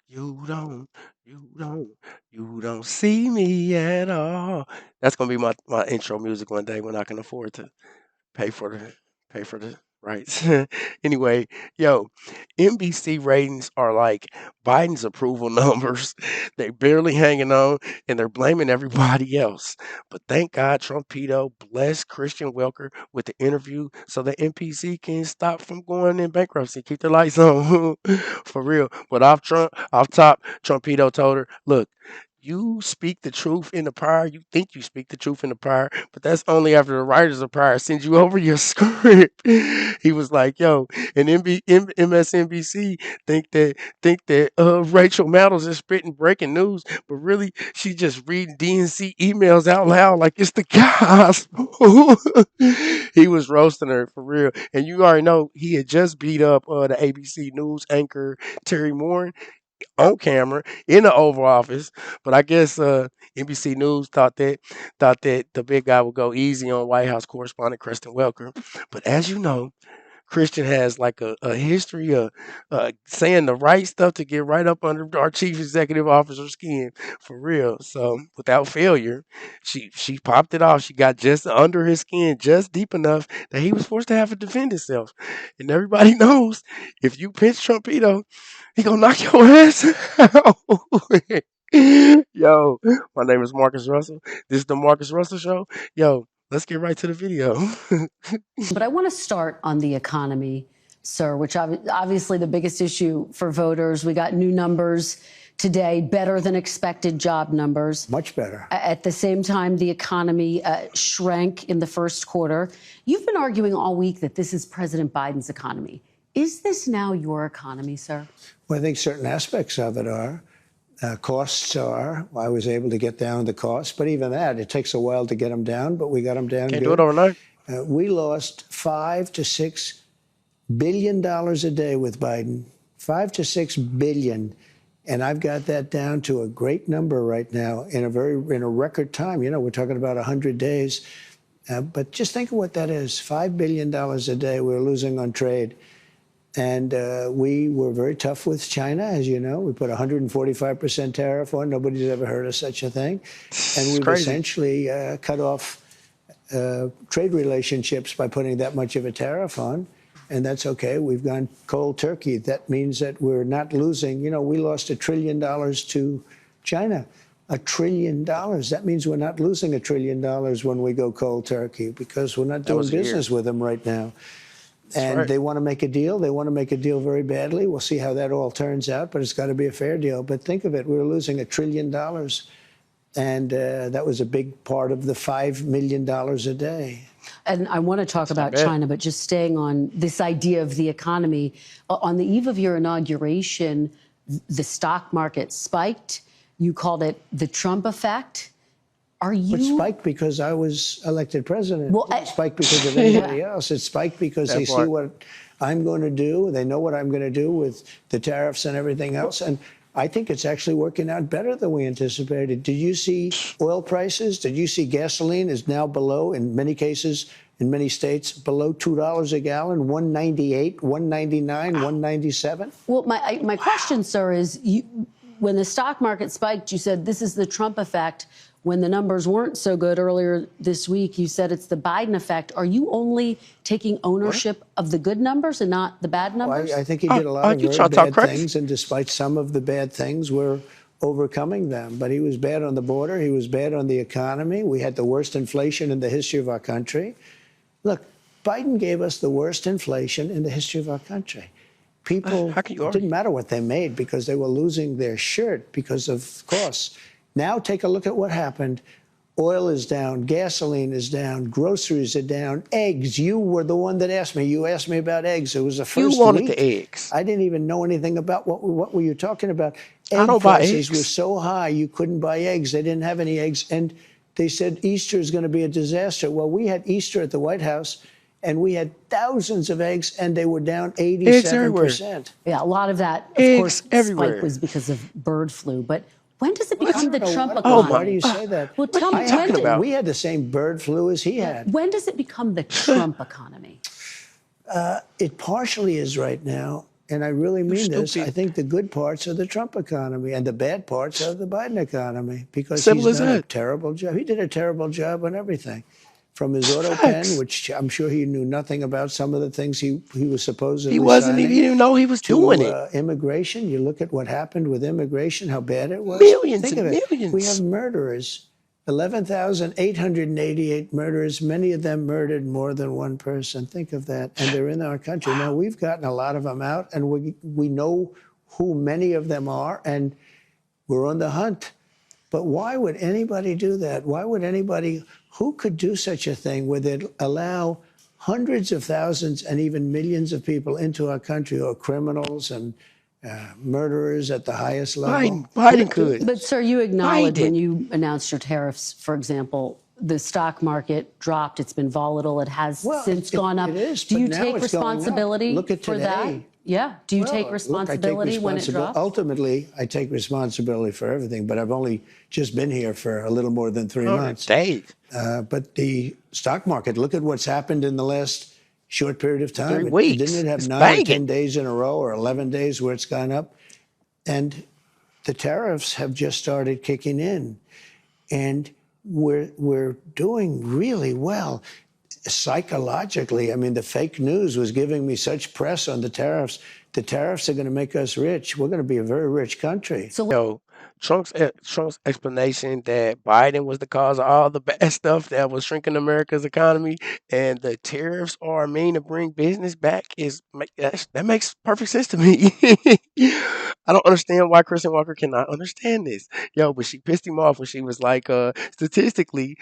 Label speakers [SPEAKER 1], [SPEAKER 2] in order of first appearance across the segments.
[SPEAKER 1] You don't, you don't, you don't see me at all. That's gonna be my intro music one day when I can afford to pay for the pay for the rights. Anyway, yo, NBC ratings are like Biden's approval numbers. They barely hanging on and they're blaming everybody else. But thank God Trumpito blessed Christian Welker with the interview so the NPC can stop from going in bankruptcy. Keep the lights on. For real. But off top, Trumpito told her, look, you speak the truth in the prior. You think you speak the truth in the prior, but that's only after the writers of prior send you over your script. He was like, "Yo," and MSNBC think that Rachel Maddow's is spitting breaking news, but really she just reading DNC emails out loud like it's the gospel. He was roasting her for real, and you already know he had just beat up the ABC News anchor Terry Moore on camera in the Oval Office. But I guess NBC News thought that the big guy would go easy on White House correspondent Krestin Welker. But as you know, Christian has like a history of saying the right stuff to get right up under our chief executive officer's skin for real. So without failure, she popped it off. She got just under his skin, just deep enough that he was forced to have to defend himself. And everybody knows if you pinch Trumpito, he gonna knock your ass out. Yo, my name is Marcus Russell. This is the Marcus Russell Show. Yo, let's get right to the video.
[SPEAKER 2] But I want to start on the economy, sir, which obviously the biggest issue for voters. We got new numbers today, better than expected job numbers.
[SPEAKER 3] Much better.
[SPEAKER 2] At the same time, the economy shrank in the first quarter. You've been arguing all week that this is President Biden's economy. Is this now your economy, sir?
[SPEAKER 3] Well, I think certain aspects of it are. Costs are. I was able to get down the costs, but even that, it takes a while to get them down, but we got them down
[SPEAKER 1] Can't
[SPEAKER 3] good.
[SPEAKER 1] do it overnight.
[SPEAKER 3] We lost $5 to $6 billion a day with Biden. 5 to 6 billion. And I've got that down to a great number right now in a record time. You know, we're talking about 100 days. But just think of what that is. $5 billion a day we're losing on trade. And we were very tough with China, as you know. We put 145% tariff on. Nobody's ever heard of such a thing. And we've essentially cut off trade relationships by putting that much of a tariff on. And that's okay. We've gone cold turkey. That means that we're not losing. You know, we lost $1 trillion to China. $1 trillion. That means we're not losing $1 trillion when we go cold turkey because we're not doing business with them right now. And they want to make a deal. They want to make a deal very badly. We'll see how that all turns out, but it's got to be a fair deal. But think of it. We were losing $1 trillion. And that was a big part of the $5 million a day.
[SPEAKER 2] And I want to talk about China, but just staying on this idea of the economy. On the eve of your inauguration, the stock market spiked. You called it the Trump effect.
[SPEAKER 3] It spiked because I was elected president. Well, it spiked because of anybody else. It spiked because they see what I'm going to do. They know what I'm going to do with the tariffs and everything else. And I think it's actually working out better than we anticipated. Did you see oil prices? Did you see gasoline is now below, in many cases, in many states, below $2 a gallon, 198, 199, 197?
[SPEAKER 2] Well, my question, sir, is when the stock market spiked, you said this is the Trump effect. When the numbers weren't so good earlier this week, you said it's the Biden effect. Are you only taking ownership of the good numbers and not the bad numbers?
[SPEAKER 3] Well, I think he did a lot of very bad things, and despite some of the bad things, we're overcoming them. But he was bad on the border. He was bad on the economy. We had the worst inflation in the history of our country. Look, Biden gave us the worst inflation in the history of our country. People, it didn't matter what they made because they were losing their shirt because of costs. Now take a look at what happened. Oil is down, gasoline is down, groceries are down, eggs. You were the one that asked me. You asked me about eggs. It was the first week.
[SPEAKER 1] You wanted the eggs.
[SPEAKER 3] I didn't even know anything about what were you talking about. Egg prices were so high you couldn't buy eggs. They didn't have any eggs. And they said Easter is going to be a disaster. Well, we had Easter at the White House, and we had thousands of eggs, and they were down 87%.
[SPEAKER 2] Yeah, a lot of that, of course, spike was because of bird flu. But when does it become the Trump economy?
[SPEAKER 3] Why do you say that?
[SPEAKER 2] Well, tell me,
[SPEAKER 3] we had the same bird flu as he had.
[SPEAKER 2] When does it become the Trump economy?
[SPEAKER 3] It partially is right now. And I really
[SPEAKER 1] You
[SPEAKER 3] mean this. I
[SPEAKER 1] stupid.
[SPEAKER 3] think the good parts are the Trump economy and the bad parts are the Biden economy because
[SPEAKER 1] Simple
[SPEAKER 3] he's
[SPEAKER 1] as
[SPEAKER 3] done a
[SPEAKER 1] that.
[SPEAKER 3] terrible job. He did a terrible job on everything. From his auto pen,
[SPEAKER 1] Facts.
[SPEAKER 3] which I'm sure he knew nothing about some of the things he was
[SPEAKER 1] He
[SPEAKER 3] supposedly
[SPEAKER 1] wasn't even.
[SPEAKER 3] signing,
[SPEAKER 1] He didn't know he was doing
[SPEAKER 3] to
[SPEAKER 1] it.
[SPEAKER 3] immigration. You look at what happened with immigration, how bad it was.
[SPEAKER 1] Millions
[SPEAKER 3] Think of
[SPEAKER 1] and
[SPEAKER 3] it. We have
[SPEAKER 1] millions.
[SPEAKER 3] murderers, 11,888 murderers. Many of them murdered more than one person. Think of that. And they're in our country. Now,
[SPEAKER 1] Wow.
[SPEAKER 3] we've gotten a lot of them out, and we know who many of them are, and we're on the hunt. But why would anybody do that? Why would anybody, who could do such a thing where they'd allow hundreds of thousands and even millions of people into our country who are criminals and murderers at the highest level?
[SPEAKER 1] Biden.
[SPEAKER 3] Who
[SPEAKER 1] Biden
[SPEAKER 3] would do
[SPEAKER 1] could.
[SPEAKER 2] But,
[SPEAKER 3] this?
[SPEAKER 2] sir, you acknowledge
[SPEAKER 1] Biden.
[SPEAKER 2] when you announced your tariffs, for example, the stock market dropped. It's been volatile. It has
[SPEAKER 3] Well,
[SPEAKER 2] since gone up.
[SPEAKER 3] it is,
[SPEAKER 2] Do
[SPEAKER 3] but
[SPEAKER 2] you
[SPEAKER 3] now
[SPEAKER 2] take
[SPEAKER 3] it's going up.
[SPEAKER 2] responsibility
[SPEAKER 3] Look at
[SPEAKER 2] for that?
[SPEAKER 3] today.
[SPEAKER 2] Yeah. Do you take
[SPEAKER 3] Well, look, I take
[SPEAKER 2] responsibility when it
[SPEAKER 3] responsibility.
[SPEAKER 2] dropped?
[SPEAKER 3] Ultimately, I take responsibility for everything, but I've only just been here for a little more than 3 months.
[SPEAKER 1] Days.
[SPEAKER 3] But the stock market, look at what's happened in the last short period of time.
[SPEAKER 1] Three
[SPEAKER 3] Didn't
[SPEAKER 1] weeks.
[SPEAKER 3] it have
[SPEAKER 1] It's
[SPEAKER 3] 9 or 10
[SPEAKER 1] banging.
[SPEAKER 3] days in a row or 11 days where it's gone up? And the tariffs have just started kicking in. And we're doing really well psychologically. I mean, the fake news was giving me such press on the tariffs. The tariffs are going to make us rich. We're going to be a very rich country.
[SPEAKER 2] So
[SPEAKER 1] Yo, Trump's explanation that Biden was the cause of all the bad stuff that was shrinking America's economy and the tariffs are mean to bring business back that makes perfect sense to me. I don't understand why Kristen Walker cannot understand this. Yo, but she pissed him off when she was like, statistically,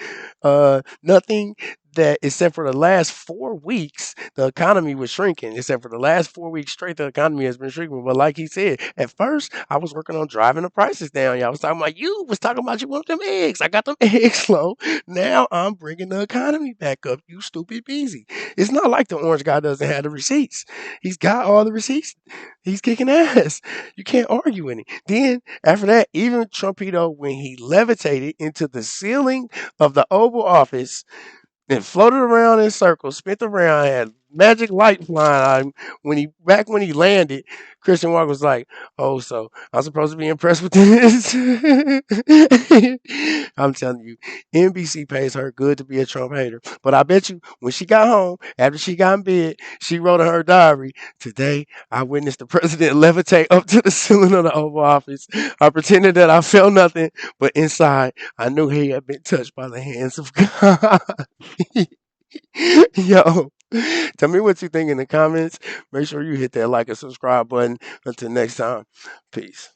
[SPEAKER 1] nothing that except for the last 4 weeks, the economy was shrinking. Except for the last 4 weeks straight, the economy has been shrinking. But like he said, at first I was working on driving the prices down. Y'all was talking about you want them eggs. I got them eggs low. Now I'm bringing the economy back up. You stupid beezy. It's not like the orange guy doesn't have the receipts. He's got all the receipts. He's kicking ass. You can't argue with it. Then after that, even Trumpito, when he levitated into the ceiling of the Oval Office then floated around in circles, spent around, had magic light flying out him. When he landed, Christian Walker was like, "Oh, so I'm supposed to be impressed with this?" I'm telling you, NBC pays her good to be a Trump hater. But I bet you, when she got home, after she got in bed, she wrote in her diary, "Today I witnessed the president levitate up to the ceiling of the Oval Office. I pretended that I felt nothing, but inside I knew he had been touched by the hands of God." Yo, tell me what you think in the comments. Make sure you hit that like and subscribe button. Until next time, peace.